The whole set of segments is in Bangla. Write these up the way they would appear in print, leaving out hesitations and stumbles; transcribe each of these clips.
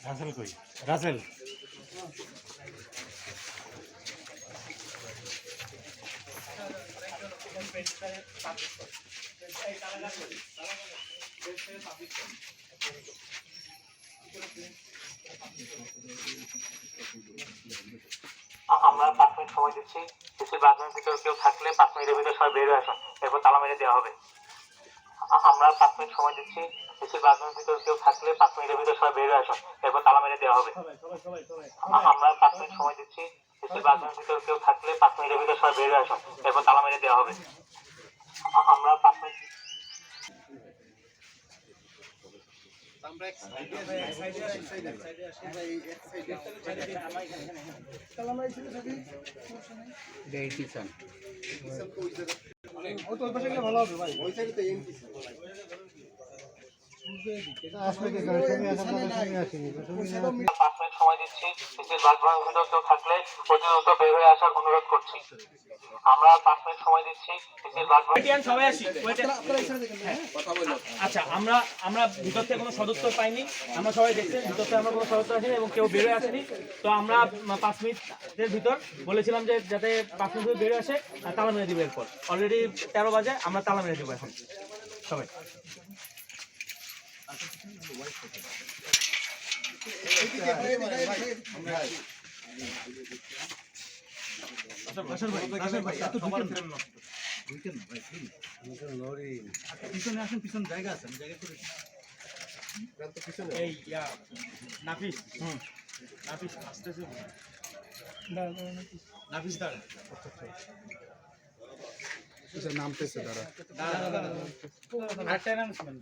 রাসেল কই? রাসেল আমরা 5 মিনিট সময় দিচ্ছি। সিসির বাথরুমের ভিতরে কেউ থাকলে 5 মিনিটের ভিতরে সবাই বের হয়ে আসুন, এরপর তালা মেরে দেওয়া হবে। আমরা 5 মিনিট সময় দিচ্ছি। সিসির বাথরুমের ভিতরে কেউ থাকলে 5 মিনিটের ভিতরে সবাই বের হয়ে আসুন, এরপর তালা মেরে দেওয়া হবে। আমরা 5 মিনিট সময় দিচ্ছি। সিসির বাথরুমের ভিতরে কেউ থাকলে 5 মিনিটের ভিতরে সবাই বের হয়ে আসুন, এরপর তালা মেরে দেওয়া হবে। আমরা 5 মিনিট ভালো হবে ভাই, ওই সাইডে তো এমপি সময় দিচ্ছি। সিসির বাথরুমের ভিতরে কেউ থাকলে অতি দ্রুত বের হয়ে আসার অনুরোধ করছি। আমরা 5 মিনিট সময় দিচ্ছি। সিসির বাথরুম সবাই আসি। আচ্ছা, আমরা ভিতর থেকে কোনো সদস্য পাইনি, আমরা সবাই দেখছেন ভিতর থেকে আমরা কোনো সদস্য আসেনি এবং কেউ বেরোয় আসেনি। তো আমরা 5 মিনিটের ভিতর বলেছিলাম যে যাতে 5 মিনিট বেরোয় আসে তালা মেরে দিব। এরপর অলরেডি 13 বাজে, আমরা তালা মেরে দেবো এখন সবাই। পিছনে আসেন, পিছন জায়গা আছে, জায়গা করে এই নাফিস নাফিস আসতেছে, নাফিস দাঁড়া নামতেছে তারা। আরেকটা অ্যানাউন্সমেন্ট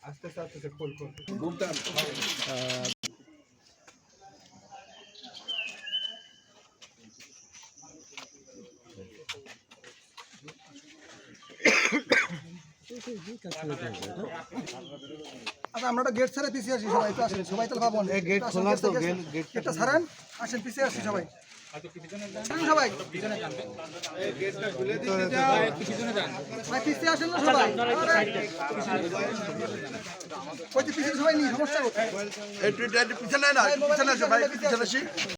আস্তে আস্তে খোল খোল আচ্ছা, আমরা গেট ছাড়া পিছিয়ে আসি সবাই, তো আসেন সবাই, তো ভাবুন গেট খোলা তো, গেটটা ছাড়েন, আসেন পিছিয়ে আসি সবাই, সবাই ভাই পিছিয়ে আসেন না সবাই, ওই যে পিছিয়ে সবাই নিয়ে সমস্যা কোথায়?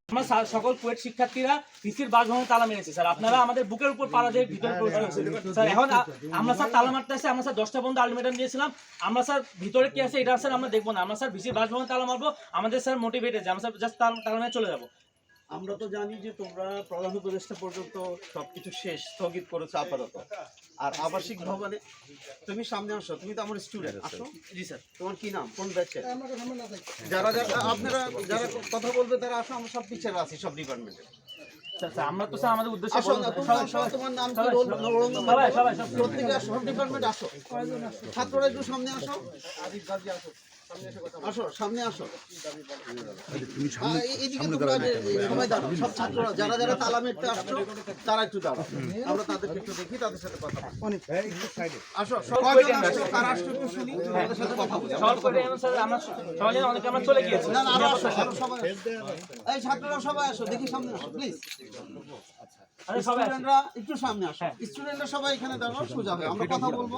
আমরা সকল কুয়েট শিক্ষার্থীরা পিসির বাসভবনে তালা মেরেছি স্যার। আপনারা আমাদের বুকের উপর পাড়া দিয়ে ভিতরে প্রবেশ করেছেন স্যার। এখন আমরা স্যার তালা মারতে আসছি, আমরা স্যার 10টা পর্যন্ত আলটিমেটাম দিয়েছিলাম। আমরা স্যার ভিতরে কি আছে এটা স্যার আমরা দেখবো না, আমরা স্যার পিসির বাসভবনে তালা মারবো। আমাদের স্যার মোটিভেটেড যে আমরা স্যার জাস্ট তালা মেরে চলে যাবো। আমরা তো জানি যে তোমরা প্রধান উপদেষ্টা পর্যন্ত সবকিছু শেষ স্থগিত করেছো আপাতত। আর আবাসিক ভবনে তুমি সামনে আসো, তুমি তো আমার স্টুডেন্ট, আসো। জি স্যার। তোমার কি নাম, কোন ব্যাচের? যারা যারা আপনারা যারা কথা বলবে তারা আসো, আমরা সব টিচার আছি সব ডিপার্টমেন্টে। স্যার আমরা তো স্যার আমাদের উদ্দেশ্যে আসো না, তোমরা আসো, তোমার নাম কি, রোল নম্বর, সবাই প্রত্যেকে আসো, সব ডিপার্টমেন্ট আসো। ছাত্ররা একটু সামনে আসো, আসো সামনে আসো। এইদিকে তোমরা সবাই দাঁড়াও, সব ছাত্ররা যারা যারা তালা মেরতে আসছো তারা একটু দাঁড়াও, আমরা তাদেরকে একটু দেখি, তাদের সাথে কথা বলি। আসো কয়জন আসছো, কারা আসছো একটু শুনি, তাদের সাথে কথা বলি। সলভ করে স্যার আমরা সবাই জানি অনেকে আমরা চলে গিয়েছি। না না, আরো আসো, আরো সবাই আসো। এই ছাত্ররা সবাই আসো, দেখি সামনে আসো প্লিজ। স্টুডেন্টরা একটু সামনে আসো, স্টুডেন্টরা সবাই এখানে দাঁড়াও, সোজা হয়ে আমরা কথা বলবো।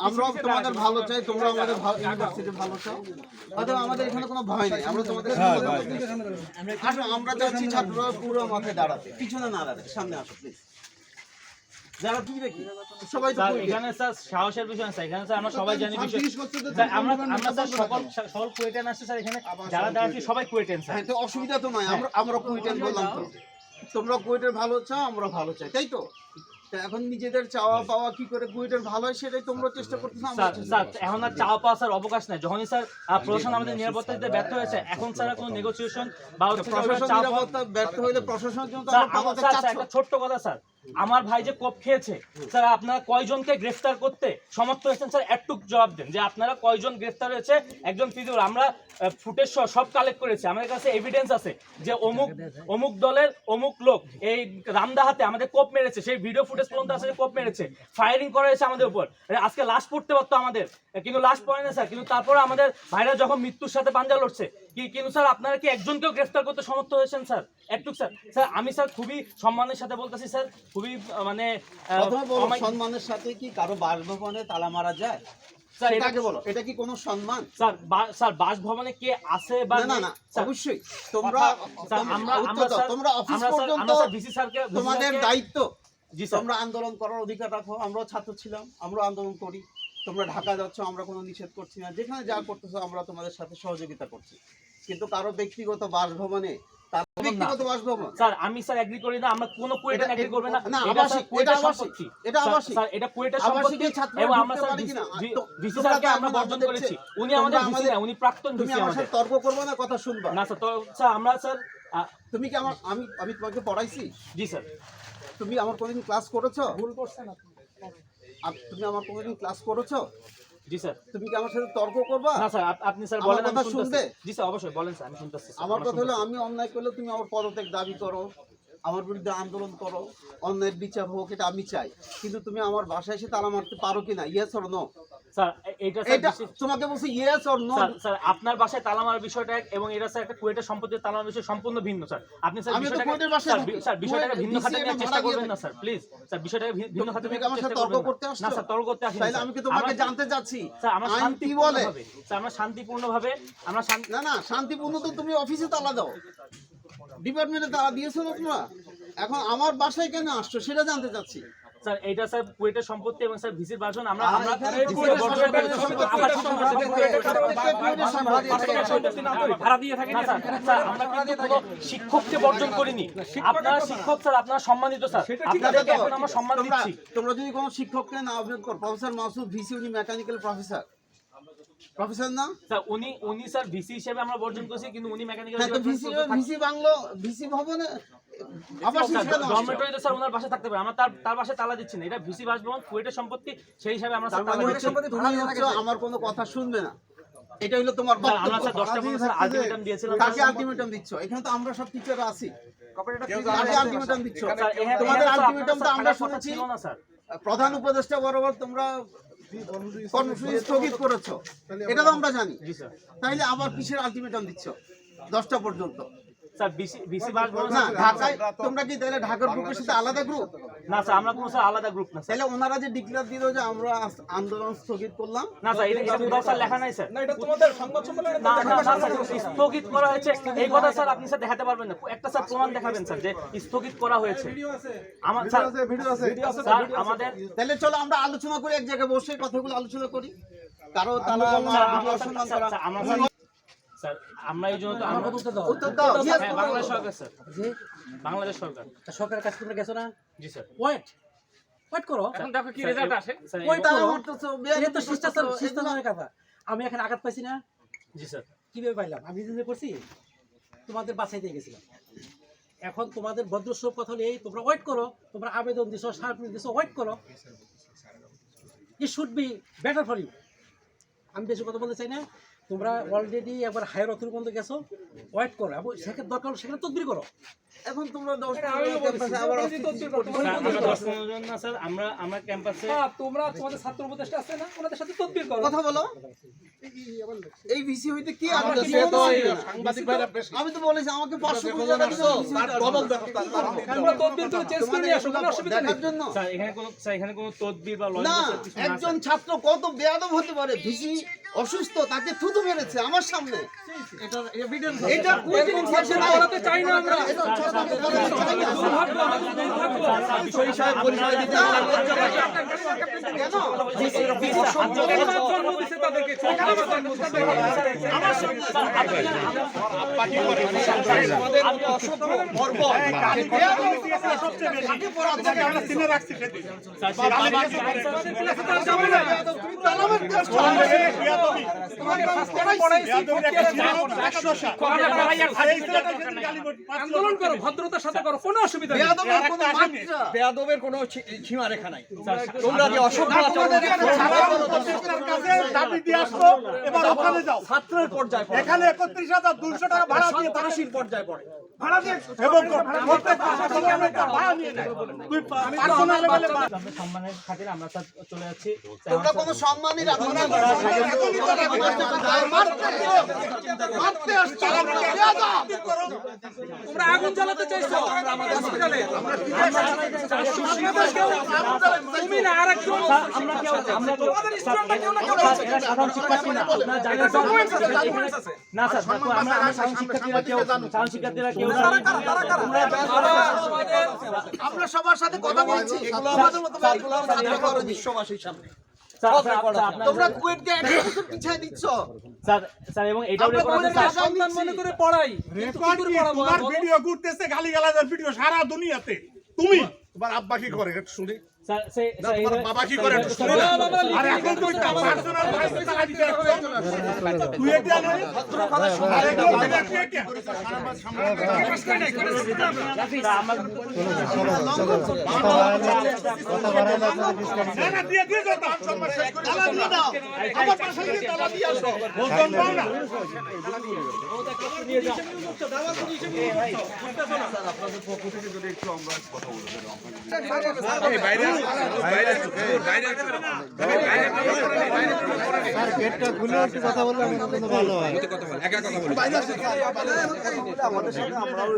আমরাও তোমাদের ভালো চাই, তোমরা আমাদের ইউনিভার্সিটির ভালো চাও, অতএব আমাদের এখানে কোনো ভয় নেই, আমরা তোমাদের আসো। আমরা চাচ্ছি ছাত্ররা পুরো মাঠে দাঁড়াতে, পিছনে না দাঁড়াতে, সামনে আসো প্লিজ। যারা কি দেখি সবাই তো এখানে স্যার সাহসের বিষয় না স্যার, এখানে স্যার আমরা সবাই জানি বিষয় স্যার। আমরা স্যার সকল কুয়েটান আসছে স্যার, এখানে যারা দাঁড়াচ্ছি সবাই কুয়েটান স্যার। হ্যাঁ, তো অসুবিধা তো নয়, আমরা কুয়েটান বললাম তো, তোমরা কুয়েটের ভালো চাও, আমরা ভালো চাই, তাই তো? এখন নিজেদের চাওয়া পাওয়া কি করে কুয়েটের ভালো হয় সেটাই তোমরা চেষ্টা করতেছো। স্যার এখন আর চাওয়া পাওয়া স্যার অবকাশ নাই। যখনই স্যার প্রশাসন আমাদের নিরাপত্তা দিতে ব্যর্থ হয়েছে, এখন স্যার কোনো নেগোসিয়েশন বা প্রশাসন নিরাপত্তা ব্যর্থ হইলে প্রশাসনের জন্য একটা ছোট্ট কথা স্যার, আমার ভাই যে কোপ খেয়েছে স্যার, আপনারা কয়জনকে গ্রেফতার করতে সমর্থ হয়েছেন স্যার? একটু জবাব দেন যে আপনারা কয়জন গ্রেফতার হয়েছে। একজন ফিজিউল আমরা ফুটেজ সব কালেক্ট করেছি, আমাদের কাছে এভিডেন্স আছে যে অমুক দলের অমুক লোক এই রামদাহাতে আমাদের কোপ মেরেছে, সেই ভিডিও ফুটেজ পর্যন্ত আসলে কোপ মেরেছে, ফায়ারিং করা হয়েছে আমাদের উপর। আজকে লাশ পড়তে পারতো আমাদের, কিন্তু লাশ পড়ে না স্যার। কিন্তু তারপরে আমাদের ভাইরা যখন মৃত্যুর সাথে পাঞ্জা লড়ছে, কিন্তু স্যার আপনারা কি একজনকেও গ্রেফতার করতে সমর্থ হয়েছেন স্যার? একটু স্যার স্যার আমি স্যার খুবই সম্মানের সাথে বলতেছি স্যার, খুবই মানে সম্মানের সাথে কি কারো বাসভবনে তালা মারা যায়? স্যার সেটা এটা আগে বলো, এটা কি কোনো সম্মান? স্যার বাসভবনে কে আছে বা না না না, স্যার, অবশ্যই তোমরা স্যার, উত্তর দাও, স্যার, তোমরা অফিস আমরা, স্যার, পর্যন্ত আমরা, স্যার, ভিসি স্যারকে তোমাদের দায়িত্ব। জি স্যার তোমরা আন্দোলন করার অধিকার রাখো, আমরাও ছাত্র ছিলাম, আমরাও আন্দোলন করি। তোমরা ঢাকা যাচ্ছ, আমরা কোনো নিষেধ করছি না, যেখানে যা করতেছো আমরা তোমাদের সাথে সহযোগিতা করছি, কিন্তু কারো ব্যক্তিগত বাসভবনে, তার ব্যক্তিগত বাসভবন। স্যার আমি স্যার এগ্রি করি না, আমরা কোনো কুয়েটার এগ্রি করবে না। না, এটা আবাসিক, স্যার কুয়েটার এটা আবাসিক, সম্পত্তি। এটা আবাসিক। স্যার এটা কুয়েটার আবাসিকে সম্পত্তি ছাত্ররা এবং ঢুকতে আমরা স্যার পারে কিনা? ভিসি তোমরা স্যারকে তো আমরা এখন বর্জন আমাদের করেছি। চেয়ে- উনি তোমরা আমাদের ভিসি আমাদের- না, উনি প্রাক্তন তুমি ভিসি আমার আমাদের। সাথে তর্ক করবে না, কথা শুনবা না স্যার, তো স্যার আমরা স্যার তুমি কি আমার আমি তোমাকে পড়াইছি? জি স্যার তুমি আমার কোনোদিন ক্লাস করেছো? ভুল করছেন আপনি। তুমি আমার কোনোদিন ক্লাস করেছো? জি স্যার। তুমি কি আমার সাথে তর্ক করবা? না স্যার আপনি স্যার আমার বলেন, আমি কথা শুনতেছি। শুনবে? জি স্যার অবশ্যই বলেন স্যার, আমি শুনতেছি স্যার, আমার আমরা কথা হলো, শুনতেছি। আমি অন্যায় করলে তুমি আমার পদত্যাগ দাবি করো, আমার বিরুদ্ধে আন্দোলন করো, অন্যায়ের বিচার হোক, এটা আমি চাই, কিন্তু তুমি আমার বাসায় এসে তালা মারতে পারো কিনা? Yes or no? স্যার এইটা স্যার এটা ভিসি- তোমাকে বলছি, yes or no? Sir sir আপনার বাসায় তালা মারার বিষয়টা এক এবং এটা স্যার একটা কুয়েটের সম্পত্তির তালা মারার বিষয় সম্পূর্ণ ভিন্ন স্যার। আপনি স্যার আমি তো বিষয়টাকে কুয়েটের বাসায় ঢুকি। স্যার বিষয়টাকে ভিন্ন কুয়েট খাতে BCA নেওয়ার চেষ্টা ভাড়া দিয়ে করবেন না দেয়। স্যার, প্লিজ স্যার বিষয়টাকে ভিন্ন খাতে তুমি কি নেওয়ার আমার সাথে চেষ্টা তর্ক করবেন করতে না। আসছো? না স্যার তর্ক করতে আসেনি তাইলে স্যার। আমি কি তোমাকে আমরা- জানতে চাচ্ছি স্যার আমরা আইন কি বলে? শান্তিপূর্ণভাবে স্যার আমরা শান্তিপূর্ণভাবে আমরা শান্তি না না, শান্তিপূর্ণ তো তুমি অফিসে তালা দাও, ডিপার্টমেন্টে তালা দিয়েছো না তোমরা? এখন আমার বাসায় কেন আসছো সেটা জানতে চাচ্ছি। স্যার এইটা স্যার কুয়েটের সম্পত্তি এবং স্যার ভিসির বাসন আমরা আর আমরা এখানে ভিসি কুয়েটের বর্জন সম্পত্তি, করে সম্পত্তি, আবার সম্পত্তি, কুয়েটের সম্পত্তি। ভাড়া দিয়ে থাকি না স্যার। স্যার আমরা কিন্তু কোনো শিক্ষককে বর্জন করিনি। আপনারা শিক্ষক স্যার, আপনারা সম্মানিত স্যার, আপনাদেরকে এখন আমরা সম্মান দিচ্ছি। তোমরা যদি কোনো শিক্ষককে না অবজেক্ট করো, প্রফেসর মাসুদ ভিসি, উনি মেকানিক্যাল প্রফেসর না? স্যার উনি স্যার ভিসি হিসেবে আমরা বর্জন করেছি, কিন্তু উনি মেকানিক্যাল হ্যাঁ, তো ভিসি বাংলো, ভিসি ভবনে আবার শিক্ষা গভর্নমেন্টে স্যার ওনার বাসায় থাকতে পারে, আমরা তার বাসায় তালা দিচ্ছি না। এটা ভিসি বাসভবন কুয়েটের সম্পত্তি, সেই হিসাবে আমরা স্যার তালা দিচ্ছি। আমার কোনো কথা শুনবে না, এটা হলো তোমার স্যার আমরা বক্তব্য। স্যার 10টা স্যার আলটিমেটাম দিয়েছিলাম। কাকে আলটিমেটাম দিচ্ছ? এখানে তো আমরা সব টিচাররা আছি, কাকে আলটিমেটাম দিচ্ছ? স্যার এখানে তোমাদের স্যার আলটিমেটামটা আপনার আমরা কথা শুনেছি, ছিল না স্যার। প্রধান উপদেষ্টা বরাবর তোমরা কর্মসূচি স্থগিত করেছো, এটা তো আমরা জানি। জি স্যার। তাইলে আবার কিসের আলটিমেটাম দিচ্ছ 10টা পর্যন্ত? স্যার ভিসি বাসভবন না, ঢাকায় তোমরা কি তাহলে ঢাকার গ্রুপের সাথে আলাদা গ্রুপ? না স্যার আমরা কোনো স্যার আলাদা গ্রুপ না স্যার। তাহলে ওনারা যে ডিক্লেয়ার দিল যে আমরা আন্দোলন স্থগিত করলাম, না স্যার এটা কোথাও স্যার লেখা নাই স্যার। না এটা তোমাদের সংবাদ সম্মেলনে না স্যার স্থগিত করা হয়েছে এই কথা স্যার আপনি স্যার দেখাতে পারবেন না। একটা স্যার প্রমাণ দেখাবেন স্যার যে স্থগিত করা হয়েছে। আমার স্যার স্যার আমাদের তাহলে চলো আমরা আলোচনা করি, এক জায়গায় বসে কথাগুলো আলোচনা করি। কারো তালা স্যার ভিডিও অসম্মান করা, স্যার আমরা এই জন্য তো আমরা উত্তর দাও। Yes, হ্যাঁ, বাংলাদেশ সরকার স্যার, বাংলাদেশ সরকার। সরকারের কাছে তোমরা গেছো না? জি স্যার। ওয়েট করো। এখন দেখো কি রেজাল্ট আসে। স্যার ওই তালা করো। মারতেছো, এটা তো শিষ্টাচারের কথা। আমি এখানে আঘাত পাইছি না? জি স্যার। কিভাবে পাইলাম? আমি নিজে করছি, তোমাদের বাছাই দিয়ে গেছিলাম। এখন তোমাদের ভদ্রস্বরূপ কথা হলো এই, তোমরা ওয়েট করো, তোমরা আবেদন দিছো, সার্ভিস দিছো, ওয়েট করো। It should be better for you. আমি বেশি কথা বলতে চাই না। তোমরা অলরেডি একবার হায়ার অথরিটি পর্যন্ত গেছো, ওয়েট করো এবং সেখানে দরকার হলে সেখানে তদবির করো। এখন তোমরা 10 ক্যাম্পাসে আবার স্যার, আমরা 10-15 জন না স্যার, আমরা ক্যাম্পাসে তোমরা তোমাদের ছাত্র উপদেষ্টা আছে না, ওনাদের সাথে তদবির করো। কথা বলো। এই ভিসি হইতে কি আমার আমাদের কি সে তো সাংবাদিক ভাইরা আমি তো বলেছি আমাকে 500 কোটি টাকা দিতে আমরা তদবির করে চেঞ্জ করে নিয়ে আসো, কোনো অসুবিধা নেই। দেখার জন্য স্যার এখানে কোনো তদবির বা না, লজিক কিছু না একজন স্যার। ছাত্র কত বেয়াদব হতে পারে। ভিসি অসুস্থ, তাকে থুতু মেরেছে আমার সামনে, এটা কোচিং সেকশন করাতে চাই না আমরা। এটা ছাত্রকে বলা যায় না। দুর্ভাগ্য, আমাদের দুর্ভাগ্য। কেন? আমার জন্ম দিছে তাদেরকে, আমার সামনে কাকে পড়াচ্ছে? তুমি তালামের ক্লাস তোমাকে ফার্স্ট টাইম পড়াইছি, আন্দোলন করো, ভদ্রতার সাথে করো, কোনো অসুবিধা নেই। বেয়াদবের কোনো মাত্রা। বেয়াদবের কোনো সীমা রেখা নাই। তোমরা যে অসভ্য আচরণ দাবি দিয়ে আসলো, এবার ওখানে যাও। ছাত্রের পর্যায়ে পড়ে, এখানে 31,200 টাকা ভাড়া দিয়ে তারা সন্ত্রাসীর পর্যায়ে পড়ে। ভাড়া দিয়ে এবং প্রত্যেক মাসে ভাড়া নিয়ে নেয়। তুই পার্সোনাল লেভেলে আমাদের সম্মানের খাতিরে আমরা স্যার চলে যাচ্ছি। স্যার, তোমরা কোনো সম্মানই রাখো না। মারতে আসছো, বেয়াদব। তোমরা আগুন জ্বালাতে চাইছো হসপিটালে। তোমরা তুমি না আরেকজন স্যার, আমরা কেউ এরা সাধারণ শিক্ষার্থী না, আপনারা জানেন স্যার, না স্যার, দেখো, আমরা সাধারণ শিক্ষার্থীরা কেউ আমরা সবার সাথে কথা বলছি বিশ্ববাসীর সামনে তোমরা কুয়েটকে 1 বছর পিছিয়ে দিচ্ছ স্যার এবং এটাও রেকর্ড আছে স্যার, সন্তান মনে করে পড়াই রেকর্ড কি তোমার ভিডিও করতেছে গালিগালাজের ভিডিও সারা দুনিয়াতে তুমি তোমার আব্বা কি করে একটু শুনি স্যার তোমার বাবা কি করে একটু শুনি আর এখন তুই একটা পার্সোনাল ভাইস টাকা দিতে তুই এটা নে আরে না দিয়ে দিয়ে দাও সম্মান শেষ করে তালা দিয়ে দাও আমার পাশে দিয়ে তালা দিয়ে আসো বলতাম পাও না গেটটা খুলে একটু কথা বললে ভালো হয় আমাদের সাথে আমরাও